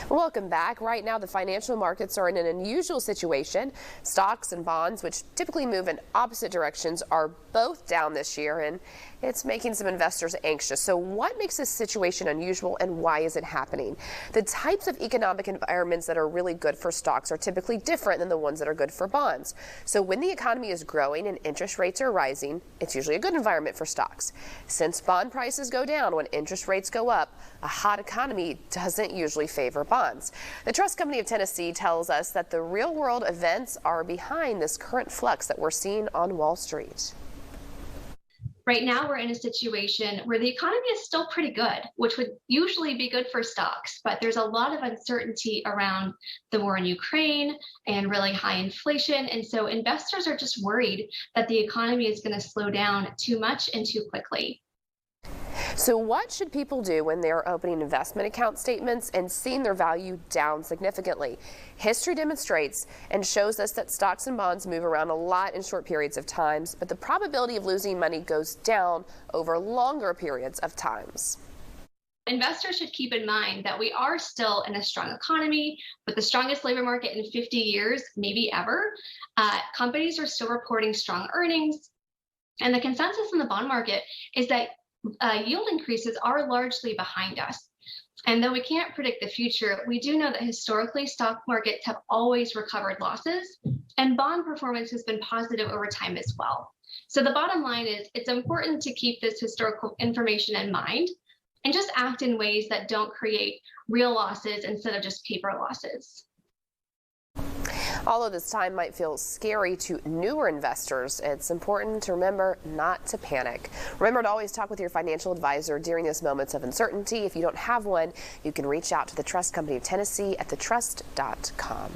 Welcome back. Right now, the financial markets are in an unusual situation. Stocks and bonds, which typically move in opposite directions, are both down this year, and it's making some investors anxious. So what makes this situation unusual, and why is it happening? The types of economic environments that are really good for stocks are typically different than the ones that are good for bonds. So when the economy is growing and interest rates are rising, it's usually a good environment for stocks. Since bond prices go down when interest rates go up, a hot economy doesn't usually favor bonds. The Trust Company of Tennessee tells us that the real-world events are behind this current flux that we're seeing on Wall Street. Right now, we're in a situation where the economy is still pretty good, which would usually be good for stocks, but there's a lot of uncertainty around the war in Ukraine and really high inflation. And so investors are just worried that the economy is going to slow down too much and too quickly. So what should people do when they're opening investment account statements and seeing their value down significantly? History demonstrates and shows us that stocks and bonds move around a lot in short periods of times, but the probability of losing money goes down over longer periods of times. Investors should keep in mind that we are still in a strong economy with the strongest labor market in 50 years, maybe ever. Companies are still reporting strong earnings, and the consensus in the bond market is that yield increases are largely behind us. And though we can't predict the future, we do know that historically stock markets have always recovered losses, and bond performance has been positive over time as well. So the bottom line is it's important to keep this historical information in mind and just act in ways that don't create real losses instead of just paper losses. Although this time might feel scary to newer investors, it's important to remember not to panic. Remember to always talk with your financial advisor during those moments of uncertainty. If you don't have one, you can reach out to the Trust Company of Tennessee at thetrust.com.